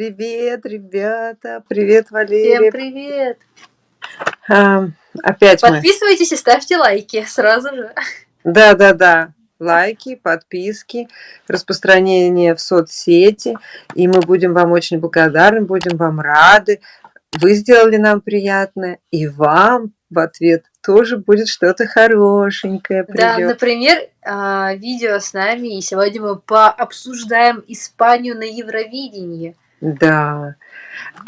Привет, ребята! Привет, Всем Валерия! привет! А, Опять мы. Подписывайтесь и ставьте лайки сразу же. Да. Лайки, подписки, распространение в соцсети. И мы будем вам очень благодарны, будем вам рады. Вы сделали нам приятное, и вам в ответ тоже будет что-то хорошенькое Да, придет. например, видео с нами, и сегодня мы пообсуждаем Испанию на Евровидении. Да.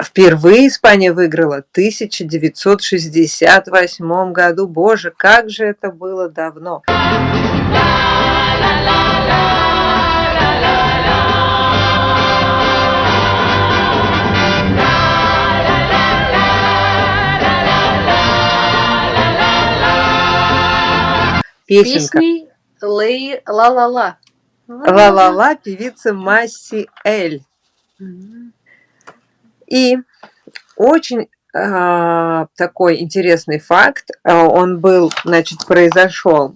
Впервые Испания выиграла в 1968 году. Боже, как же это было давно! Песенка. Песней «Ла-ла-ла». Ла-ла-ла, певица Масси Эль. И очень такой интересный факт, он был, значит, произошел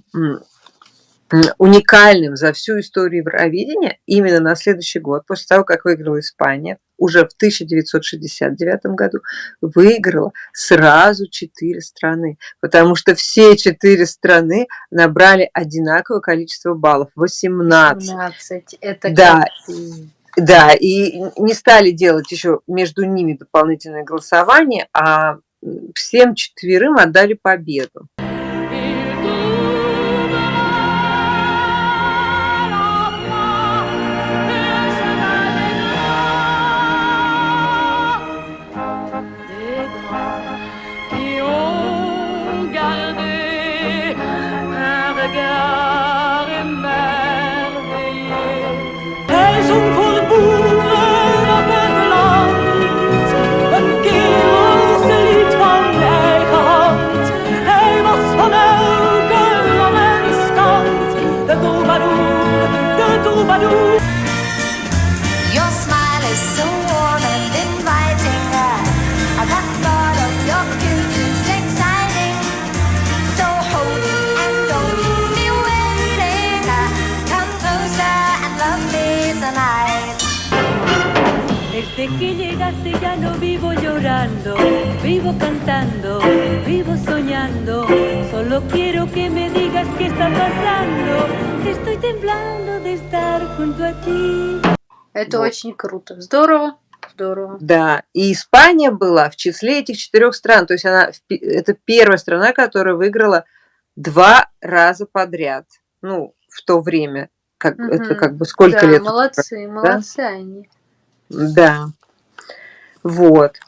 уникальным за всю историю Евровидения именно на следующий год, после того, как выиграла Испания, уже в 1969 году выиграла сразу 4 страны, потому что все 4 страны набрали одинаковое количество баллов, 18. 18, это Да. как... Да, и не стали делать еще между ними дополнительное голосование, а всем 4 отдали победу. Your smile is so warm and inviting. The thought of your kiss is exciting. So hold me and don't keep me waiting. Come closer and love me tonight. Desde que llegaste ya no vivo llorando, vivo cantando, vivo soñando. Solo quiero que me digas qué está pasando. Estoy temblando de estar junto a ti. Это Вот. очень круто. Здорово. Да, и Испания была в числе этих 4 стран, то есть это первая страна, которая выиграла 2 раза подряд, ну, в то время, это как бы сколько да, лет? молодцы, да? молодцы они. Да, вот.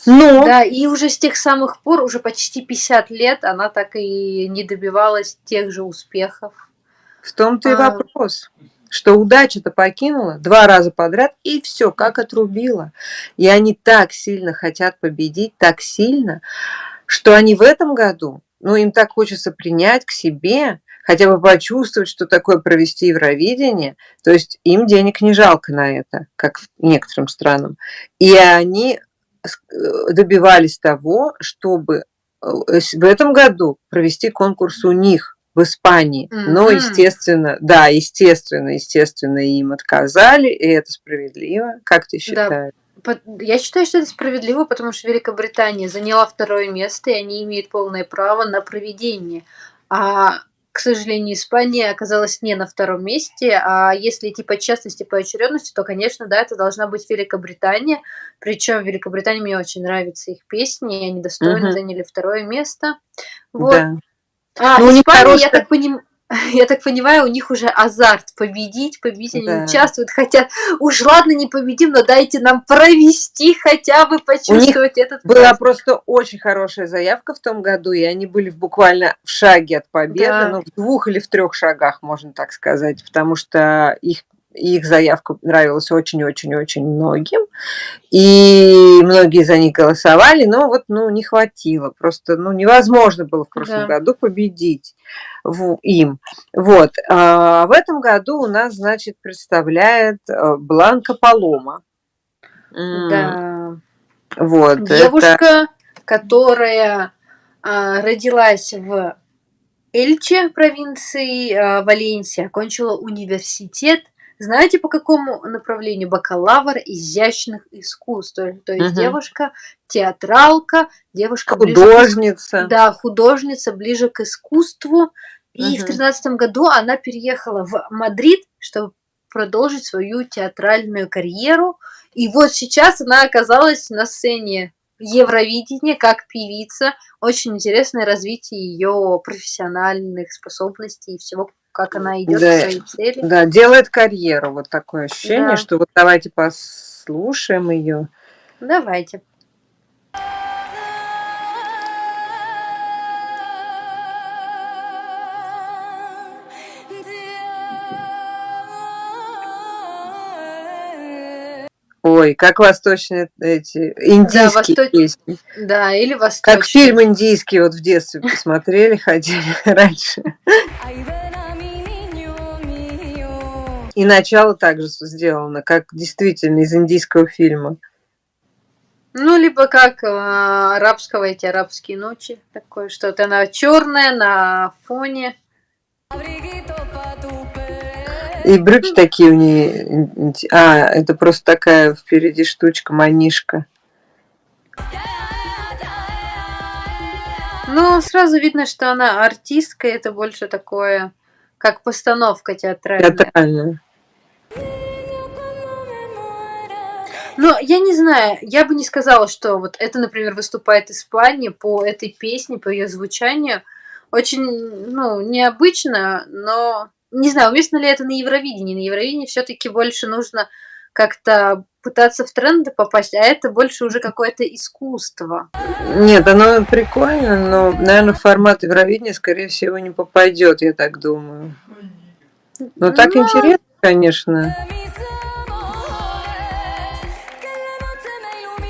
Но... Да, и уже с тех самых пор, уже почти 50 лет, она так и не добивалась тех же успехов. В том-то и вопрос, что удача-то покинула 2 раза подряд, и все, как отрубила. И они так сильно хотят победить, так сильно, что они в этом году, ну, им так хочется принять к себе, хотя бы почувствовать, что такое провести Евровидение, то есть им денег не жалко на это, как некоторым странам. И они добивались того, чтобы в этом году провести конкурс у них в Испании. Но, естественно, им отказали, и это справедливо. Как ты считаешь? Да, я считаю, что это справедливо, потому что Великобритания заняла 2-е место, и они имеют полное право на проведение. А, к сожалению, Испания оказалась не на 2-м месте, а если идти по частности, по очередности, то, конечно, да, это должна быть Великобритания. Причем в Великобритании мне очень нравятся их песни, и они достойно заняли 2-е место. Вот. Да. Испания, я так понимаю, у них уже азарт победить, они участвуют, хотят, уж ладно, не победим, но дайте нам провести, хотя бы почувствовать этот праздник. Была просто очень хорошая заявка в том году, и они были буквально в шаге от победы, ну, в 2 или в 3 шагах, можно так сказать, потому что их заявка нравилась очень-очень-очень многим, и многие за них голосовали, но вот, не хватило, просто, невозможно было в прошлом году победить им. Вот. А в этом году у нас, значит, представляет Бланка Палома. Да. Вот. Девушка, которая родилась в Эльче, провинции Валенсия, окончила университет, Знаете, по какому направлению? Бакалавр изящных искусств. То есть Мгм. девушка театралка, девушка ближе к Художница. да, художница, ближе к искусству. И в Мгм. 13 году она переехала в Мадрид, чтобы продолжить свою театральную карьеру. И вот сейчас она оказалась на сцене Евровидения как певица. Очень интересное развитие ее профессиональных способностей и всего, как она идет к Да, своей цели. да, делает карьеру. Вот такое ощущение, Да, что вот давайте послушаем ее. давайте. Ой, как восточные эти Да, индийские песни. да, или Как восточный. фильм индийский вот в детстве посмотрели, ходили раньше. И начало также сделано, как действительно из индийского фильма. Ну, либо как арабского, эти арабские ночи. Такое что-то. Она черная на фоне. И брюки такие у нее. Это просто такая впереди штучка, манишка. Но сразу видно, что она артистка, это больше такое, как постановка театральная. Театральная. Но я не знаю, я бы не сказала, что вот это, например, выступает Испания по этой песне, по ее звучанию. Очень, ну, необычно, но не знаю, уместно ли это на Евровидении. На Евровидении все-таки больше нужно как-то пытаться в тренды попасть, а это больше уже какое-то искусство. Нет, оно прикольно, но, наверное, в формат Евровидения, скорее всего, не попадет, я так думаю. Но так Но интересно, конечно.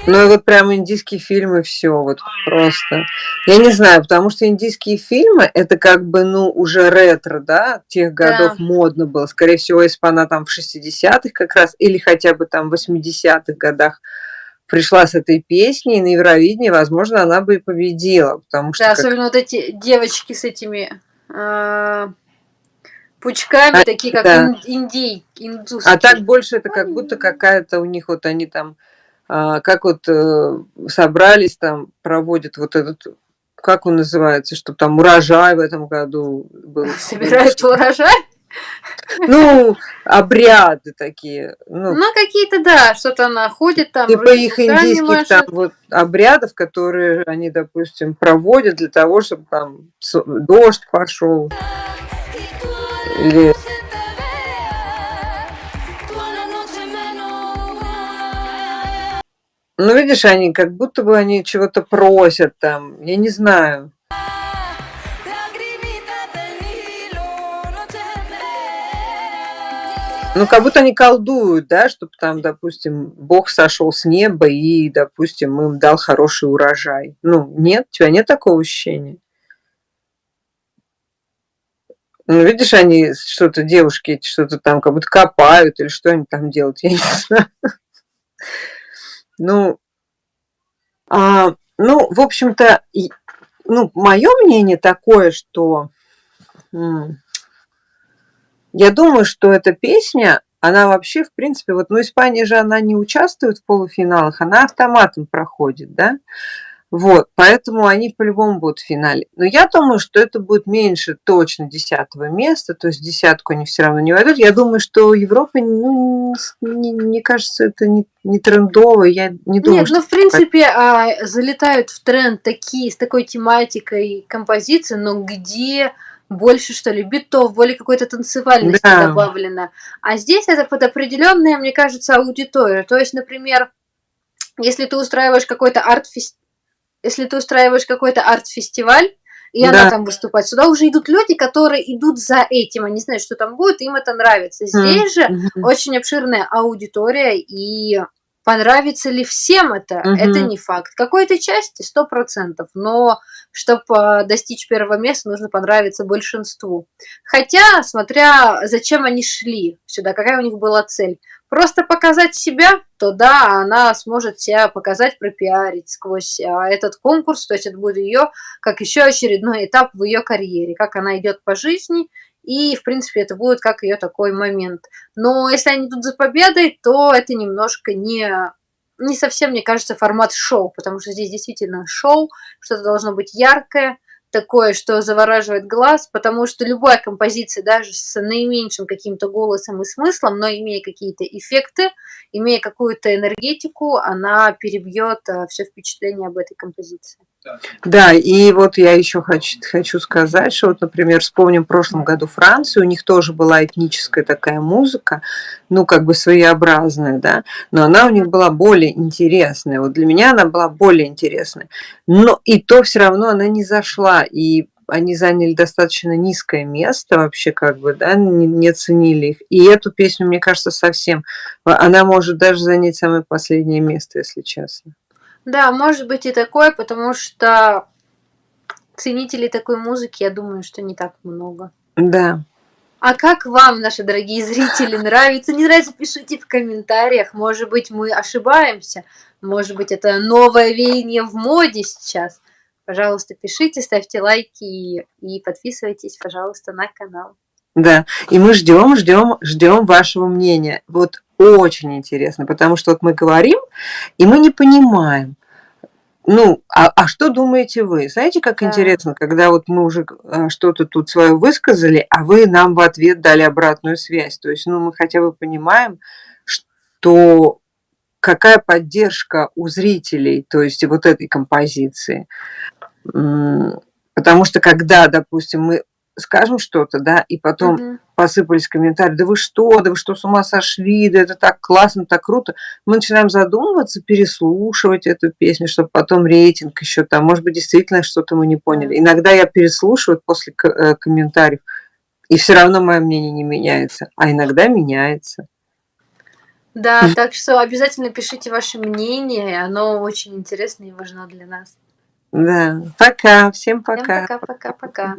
Ну и вот прям индийские фильмы, все вот просто. Я не знаю, потому что индийские фильмы это как бы, ну, уже ретро, да, тех годов да, модно было. Скорее всего, если бы она там в 60-х как раз, или хотя бы там в 80-х годах пришла с этой песней на Евровидении, возможно, она бы и победила, потому что да, как... особенно вот эти девочки с этими пучками, такие как да. индусские. А так больше это как будто какая-то у них вот они там как вот собрались там, проводят вот этот, как он называется, что там урожай в этом году был. Собирают урожай? Ну, обряды такие. Ну, какие-то, да, что-то она ходит там, типа вроде их руками индийских там машет. вот обрядов, которые они, допустим, проводят для того, чтобы там дождь пошел. Или ну, видишь, они как будто бы они чего-то просят там, я не знаю. Ну, как будто они колдуют, да, чтобы там, допустим, Бог сошел с неба и, допустим, им дал хороший урожай. Ну, нет, у тебя нет такого ощущения? Ну, видишь, они что-то, девушки что-то там как будто копают или что они там делают, я не знаю. Ну, в общем-то, ну, мое мнение такое, что я думаю, что эта песня, она вообще, в принципе, вот, ну, Испания же, она не участвует в полуфиналах, она автоматом проходит, да? Вот, поэтому они по-любому будут в финале. Но я думаю, что это будет меньше точно 10-го места, то есть в десятку они все равно не войдут. Я думаю, что Европа, ну, мне кажется, это не трендово, я не думаю, Нет, что... ну, в принципе, залетают в тренд такие, с такой тематикой композиции, но где больше, что ли, битов, более какой-то танцевальности Да, добавлено. А здесь это под определенную, мне кажется, аудиторию. То есть, например, если ты устраиваешь какой-то арт-фестиваль, и она да. там выступает, сюда уже идут люди, которые идут за этим, они знают, что там будет, им это нравится. Здесь же Мгм. очень обширная аудитория, и понравится ли всем это Мгм. не факт. Какой-то части 100%, но чтобы достичь первого места, нужно понравиться большинству. Хотя, смотря зачем они шли сюда, какая у них была цель. Просто показать себя, то да, она сможет себя показать, пропиарить сквозь этот конкурс, то есть это будет ее как еще очередной этап в ее карьере, как она идет по жизни и, в принципе, это будет как ее такой момент. Но если они идут за победой, то это немножко не совсем, мне кажется, формат шоу, потому что здесь действительно шоу, что-то должно быть яркое, такое, что завораживает глаз, потому что любая композиция, даже с наименьшим каким-то голосом и смыслом, но имея какие-то эффекты, имея какую-то энергетику, она перебьет все впечатление об этой композиции. Да, и вот я еще хочу сказать, что вот, например, вспомним в прошлом году Францию, у них тоже была этническая такая музыка, ну, как бы своеобразная, да, но она у них была более интересная. Вот для меня она была более интересная. Но и то все равно она не зашла, и они заняли достаточно низкое место вообще, как бы, да, не ценили их. И эту песню, мне кажется, совсем, она может даже занять самое последнее место, если честно. Да, может быть и такое, потому что ценителей такой музыки, я думаю, что не так много. Да. А как вам, наши дорогие зрители, нравится? Не нравится, пишите в комментариях. Может быть, мы ошибаемся. Может быть, это новое веяние в моде сейчас. Пожалуйста, пишите, ставьте лайки и подписывайтесь, пожалуйста, на канал. Да, и мы ждем вашего мнения. Вот очень интересно, потому что вот мы говорим, и мы не понимаем. Ну, а что думаете вы? Знаете, как Да. интересно, когда вот мы уже что-то тут свое высказали, а вы нам в ответ дали обратную связь. То есть, ну, мы хотя бы понимаем, что какая поддержка у зрителей, то есть вот этой композиции. Потому что когда, допустим, мы скажем что-то, да, и потом Мгм. посыпались комментарии: да вы что, с ума сошли, да это так классно, так круто. Мы начинаем задумываться, переслушивать эту песню, чтобы потом рейтинг еще там, может быть, действительно что-то мы не поняли. Да. Иногда я переслушиваю после комментариев, и все равно мое мнение не меняется, а иногда меняется. Да, так что обязательно пишите ваше мнение, оно очень интересно и важно для нас. Да, пока, всем Всем пока. пока-пока-пока.